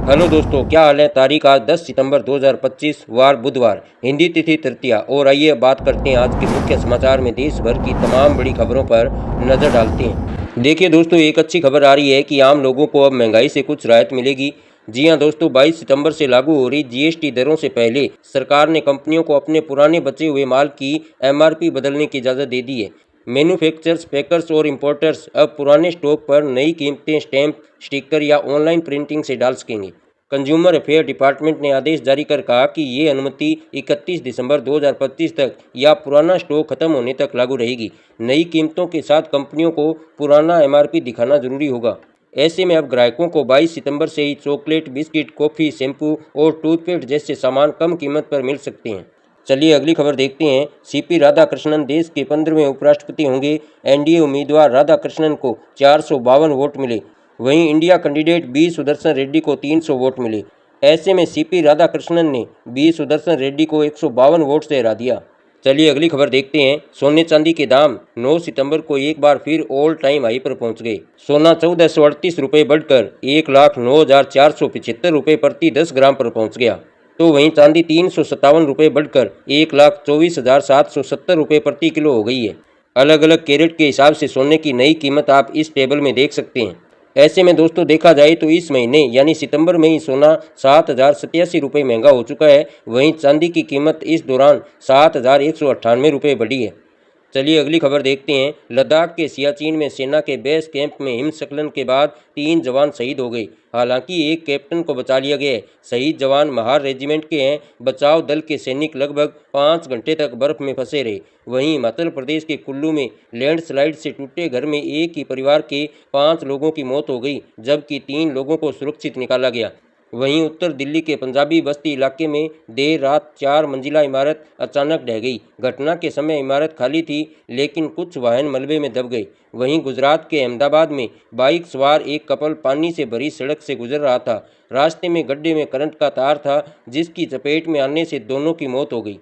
Hello दोस्तों, क्या हाल है। तारीख आज 10 सितंबर 2025 वार बुधवार, हिंदी तिथि तृतीया। और आइए बात करते हैं आज के मुख्य समाचार में देश भर की तमाम बड़ी खबरों पर नज़र डालते हैं। देखिए दोस्तों, एक अच्छी खबर आ रही है कि आम लोगों को अब महंगाई से कुछ राहत मिलेगी। जी हां दोस्तों, 22 सितंबर से लागू हो रही जीएसटी दरों से पहले सरकार ने कंपनियों को अपने पुराने बचे हुए माल की एमआरपी बदलने की इजाज़त दे दी है। मैन्युफैक्चरर्स, पैकर्स और इंपोर्टर्स अब पुराने स्टॉक पर नई कीमतें स्टैंप, स्टिकर या ऑनलाइन प्रिंटिंग से डाल सकेंगे। कंज्यूमर अफेयर डिपार्टमेंट ने आदेश जारी कर कहा कि ये अनुमति 31 दिसंबर 2025 तक या पुराना स्टॉक खत्म होने तक लागू रहेगी। नई कीमतों के साथ कंपनियों को पुराना एमआरपी दिखाना जरूरी होगा। ऐसे में अब ग्राहकों को 22 सितंबर से ही चॉकलेट, बिस्किट, कॉफ़ी, शैम्पू और टूथपेस्ट जैसे सामान कम कीमत पर मिल सकते हैं। चलिए अगली खबर देखते हैं। सीपी राधाकृष्णन देश के 15वें उपराष्ट्रपति होंगे। एनडीए उम्मीदवार राधाकृष्णन को 452 वोट मिले। वहीं India candidate B Sudarshan Reddy को 300 वोट मिले। ऐसे में सीपी राधाकृष्णन ने बी सुदर्शन रेड्डी को 152 वोट से हरा दिया। चलिए अगली खबर देखते हैं। सोने चांदी के दाम 9 सितंबर को एक बार फिर ऑल टाइम हाई पर पहुंच गए। सोना 1438 रुपये बढ़कर 1,09,475 रुपये प्रति 10 ग्राम पर पहुंच गया। तो वहीं चांदी 357 रुपये बढ़कर 1,24,770 रुपये प्रति किलो हो गई है। अलग अलग कैरेट के हिसाब से सोने की नई कीमत आप इस टेबल में देख सकते हैं। ऐसे में दोस्तों देखा जाए तो इस महीने यानी सितंबर में ही सोना 7,087 रुपये महंगा हो चुका है। वहीं चांदी की कीमत इस दौरान 7,198 रुपये बढ़ी है। चलिए अगली खबर देखते हैं। लद्दाख के सियाचिन में सेना के बेस कैंप में हिमस्खलन के बाद 3 जवान शहीद हो गए। हालांकि एक कैप्टन को बचा लिया गया है। शहीद जवान महार रेजिमेंट के हैं। बचाव दल के सैनिक लगभग 5 घंटे तक बर्फ में फंसे रहे। वहीं हिमाचल प्रदेश के कुल्लू में लैंडस्लाइड से टूटे घर में एक ही परिवार के 5 लोगों की मौत हो गई, जबकि 3 लोगों को सुरक्षित निकाला गया। वहीं उत्तर दिल्ली के पंजाबी बस्ती इलाके में देर रात 4 मंजिला इमारत अचानक ढह गई। घटना के समय इमारत खाली थी, लेकिन कुछ वाहन मलबे में दब गए। वहीं गुजरात के अहमदाबाद में बाइक सवार एक कपल पानी से भरी सड़क से गुजर रहा था। रास्ते में गड्ढे में करंट का तार था, जिसकी चपेट में आने से दोनों की मौत हो गई।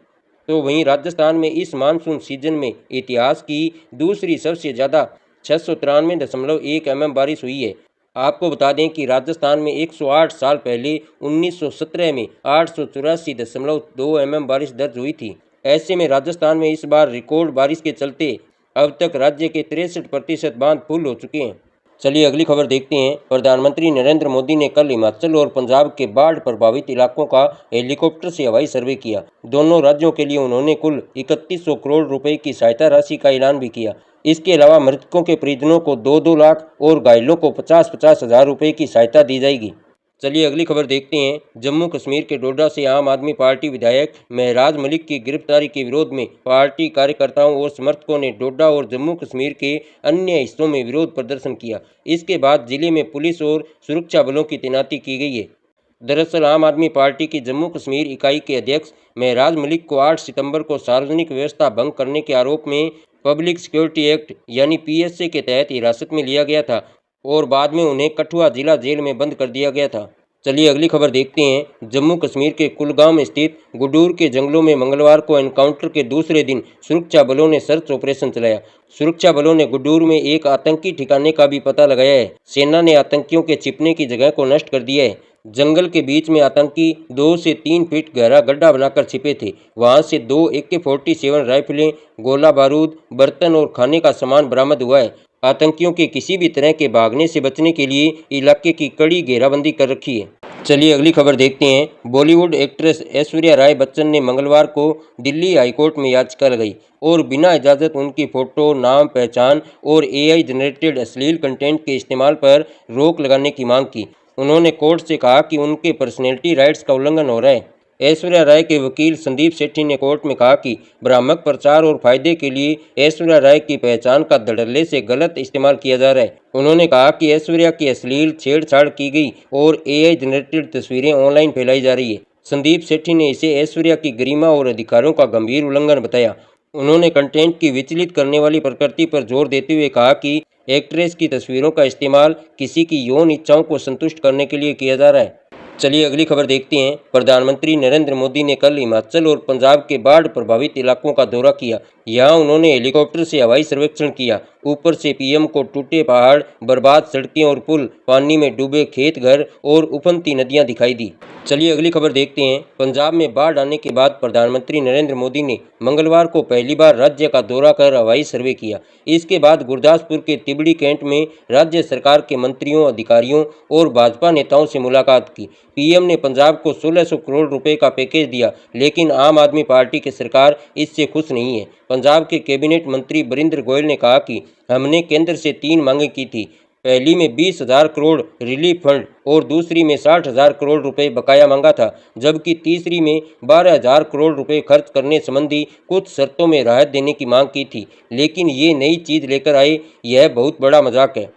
तो वहीं राजस्थान में इस मानसून सीजन में इतिहास की दूसरी सबसे ज़्यादा 693.1 mm बारिश हुई है। आपको बता दें कि राजस्थान में 108 साल पहले 1917 में 884.2 mm बारिश दर्ज हुई थी। ऐसे में राजस्थान में इस बार रिकॉर्ड बारिश के चलते अब तक राज्य के 63% बांध फुल हो चुके हैं। चलिए अगली खबर देखते हैं। प्रधानमंत्री नरेंद्र मोदी ने कल हिमाचल और पंजाब के बाढ़ प्रभावित इलाकों का हेलीकॉप्टर से हवाई सर्वे किया। दोनों राज्यों के लिए उन्होंने कुल 3100 करोड़ रुपए की सहायता राशि का ऐलान भी किया। इसके अलावा मृतकों के परिजनों को 2-2 लाख और घायलों को 50-50 हज़ार रुपये की सहायता दी जाएगी। चलिए अगली खबर देखते हैं। जम्मू कश्मीर के डोडा से आम आदमी पार्टी विधायक महराज मलिक की गिरफ्तारी के विरोध में पार्टी कार्यकर्ताओं और समर्थकों ने डोडा और जम्मू कश्मीर के अन्य हिस्सों में विरोध प्रदर्शन किया। इसके बाद जिले में पुलिस और सुरक्षा बलों की तैनाती की गई है। दरअसल आम आदमी पार्टी की जम्मू कश्मीर इकाई के अध्यक्ष महराज मलिक को 8 सितंबर को सार्वजनिक व्यवस्था भंग करने के आरोप में पब्लिक सिक्योरिटी एक्ट यानी पीएसए के तहत हिरासत में लिया गया था और बाद में उन्हें कठुआ जिला जेल में बंद कर दिया गया था। चलिए अगली खबर देखते हैं। जम्मू कश्मीर के कुलगाम स्थित गुडूर के जंगलों में मंगलवार को एनकाउंटर के दूसरे दिन सुरक्षा बलों ने सर्च ऑपरेशन चलाया। सुरक्षा बलों ने गुडूर में एक आतंकी ठिकाने का भी पता लगाया है। सेना ने आतंकियों के छिपने की जगह को नष्ट कर दिया है। जंगल के बीच में आतंकी 2 से 3 फीट गहरा गड्ढा बनाकर छिपे थे। वहां से 2 AK-47 राइफलें, गोला बारूद, बर्तन और खाने का सामान बरामद हुआ है। आतंकियों के किसी भी तरह के भागने से बचने के लिए इलाके की कड़ी घेराबंदी कर रखी है। चलिए अगली खबर देखते हैं। बॉलीवुड एक्ट्रेस ऐश्वर्या राय बच्चन ने मंगलवार को दिल्ली हाईकोर्ट में याचिका लगाई और बिना इजाज़त उनकी फ़ोटो, नाम, पहचान और AI जनरेटेड अश्लील कंटेंट के इस्तेमाल पर रोक लगाने की मांग की। उन्होंने कोर्ट से कहा कि उनके पर्सनैलिटी राइट्स का उल्लंघन हो रहा है। ऐश्वर्या राय के वकील संदीप सेठी ने कोर्ट में कहा कि भ्रामक प्रचार और फायदे के लिए ऐश्वर्या राय की पहचान का धड़ल्ले से गलत इस्तेमाल किया जा रहा है। उन्होंने कहा कि ऐश्वर्या की अश्लील छेड़छाड़ की गई और AI जनरेटेड तस्वीरें ऑनलाइन फैलाई जा रही है। संदीप सेठी ने इसे ऐश्वर्या की गरिमा और अधिकारों का गंभीर उल्लंघन बताया। उन्होंने कंटेंट की विचलित करने वाली प्रकृति पर जोर देते हुए कहा कि एक्ट्रेस की तस्वीरों का इस्तेमाल किसी की यौन इच्छाओं को संतुष्ट करने के लिए किया जा रहा है। चलिए अगली खबर देखते हैं। प्रधानमंत्री नरेंद्र मोदी ने कल हिमाचल और पंजाब के बाढ़ प्रभावित इलाकों का दौरा किया। यहां उन्होंने हेलीकॉप्टर से हवाई सर्वेक्षण किया। ऊपर से पीएम को टूटे पहाड़, बर्बाद सड़कें और पुल, पानी में डूबे खेत, घर और उफनती नदियां दिखाई दी। चलिए अगली खबर देखते हैं। पंजाब में बाढ़ आने के बाद प्रधानमंत्री नरेंद्र मोदी ने मंगलवार को पहली बार राज्य का दौरा कर हवाई सर्वे किया। इसके बाद गुरदासपुर के तिबड़ी कैंट में राज्य सरकार के मंत्रियों, अधिकारियों और भाजपा नेताओं से मुलाकात की। पीएम ने पंजाब को 1600 करोड़ रुपए का पैकेज दिया, लेकिन आम आदमी पार्टी की सरकार इससे खुश नहीं है। पंजाब के कैबिनेट मंत्री बरिंदर गोयल ने कहा कि हमने केंद्र से 3 मांगें की थी। पहली में 20,000 करोड़ रिलीफ फंड और दूसरी में 60,000 करोड़ रुपए बकाया मांगा था, जबकि तीसरी में 12,000 करोड़ रुपए खर्च करने संबंधी कुछ शर्तों में राहत देने की मांग की थी। लेकिन ये नई चीज़ लेकर आए, यह बहुत बड़ा मजाक है।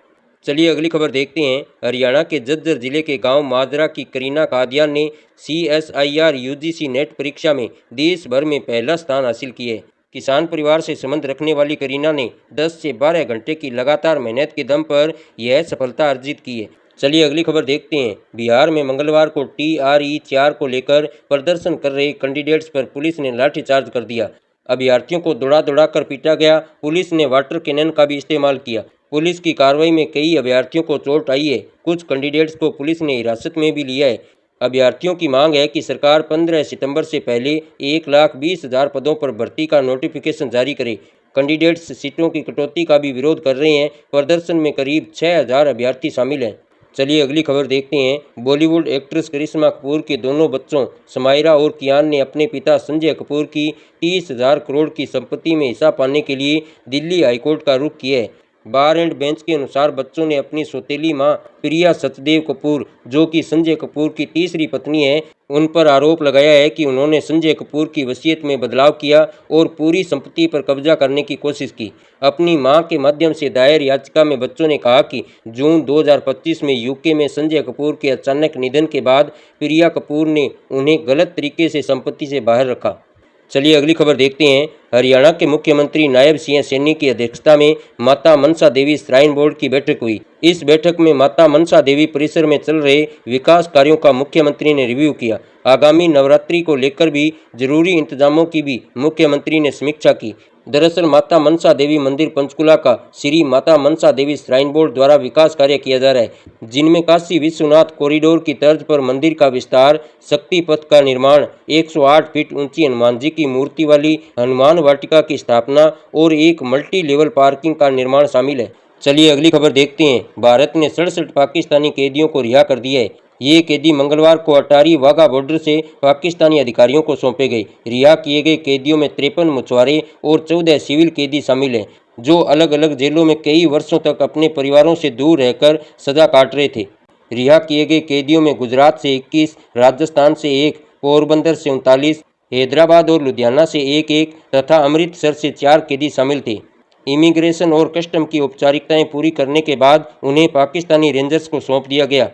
चलिए अगली खबर देखते हैं। हरियाणा के झज्जर जिले के गांव माजरा की करीना कादियान ने CSIR UGC नेट परीक्षा में देश भर में पहला स्थान हासिल किया है। किसान परिवार से संबंध रखने वाली करीना ने 10 से 12 घंटे की लगातार मेहनत के दम पर यह सफलता अर्जित की है। चलिए अगली खबर देखते हैं। बिहार में मंगलवार को TRE-4 को लेकर प्रदर्शन कर रहे कैंडिडेट्स पर पुलिस ने लाठीचार्ज कर दिया। अभ्यर्थियों को दौड़ा कर पीटा गया। पुलिस ने वाटर कैनन का भी इस्तेमाल किया। पुलिस की कार्रवाई में कई अभ्यर्थियों को चोट आई है। कुछ कैंडिडेट्स को पुलिस ने हिरासत में भी लिया है। अभ्यर्थियों की मांग है कि सरकार 15 सितंबर से पहले 1,20,000 पदों पर भर्ती का नोटिफिकेशन जारी करे। कैंडिडेट्स सीटों की कटौती का भी विरोध कर रहे हैं। प्रदर्शन में करीब 6,000 अभ्यर्थी शामिल हैं। चलिए अगली खबर देखते हैं। बॉलीवुड एक्ट्रेस करिश्मा कपूर के दोनों बच्चों समायरा और कियान ने अपने पिता संजय कपूर की 30,000 करोड़ की संपत्ति में हिस्सा पाने के लिए दिल्ली हाईकोर्ट का रुख किया है। बार एंड बेंच के अनुसार बच्चों ने अपनी सौतेली मां प्रिया सचदेव कपूर, जो कि संजय कपूर की तीसरी पत्नी है, उन पर आरोप लगाया है कि उन्होंने संजय कपूर की वसीयत में बदलाव किया और पूरी संपत्ति पर कब्जा करने की कोशिश की। अपनी मां के माध्यम से दायर याचिका में बच्चों ने कहा कि जून 2025 में यूके में संजय कपूर के अचानक निधन के बाद प्रिया कपूर ने उन्हें गलत तरीके से संपत्ति से बाहर रखा। चलिए अगली खबर देखते हैं। हरियाणा के मुख्यमंत्री नायब सिंह सैनी की अध्यक्षता में माता मनसा देवी श्राइन बोर्ड की बैठक हुई। इस बैठक में माता मनसा देवी परिसर में चल रहे विकास कार्यों का मुख्यमंत्री ने रिव्यू किया। आगामी नवरात्रि को लेकर भी जरूरी इंतजामों की भी मुख्यमंत्री ने समीक्षा की। दरअसल माता मनसा देवी मंदिर पंचकुला का श्री माता मनसा देवी श्राइन बोर्ड द्वारा विकास कार्य किया जा रहा है, जिनमें काशी विश्वनाथ कॉरिडोर की तर्ज पर मंदिर का विस्तार, शक्ति पथ का निर्माण, 108 फीट ऊंची हनुमान जी की मूर्ति वाली हनुमान वाटिका की स्थापना और एक मल्टी लेवल पार्किंग का निर्माण शामिल है। चलिए अगली खबर देखते हैं। भारत ने 67 पाकिस्तानी कैदियों को रिहा कर दिया है। ये कैदी मंगलवार को अटारी वाघा बॉर्डर से पाकिस्तानी अधिकारियों को सौंपे गए। रिहा किए गए कैदियों में 53 मछुआरे और 14 सिविल कैदी शामिल हैं, जो अलग अलग जेलों में कई वर्षों तक अपने परिवारों से दूर रहकर सजा काट रहे थे। रिहा किए गए कैदियों में गुजरात से 21, राजस्थान से 1, पोरबंदर से 39, हैदराबाद और लुधियाना से 1 तथा अमृतसर से 4 कैदी शामिल थे। इमिग्रेशन और कस्टम की औपचारिकताएं पूरी करने के बाद उन्हें पाकिस्तानी रेंजर्स को सौंप दिया गया।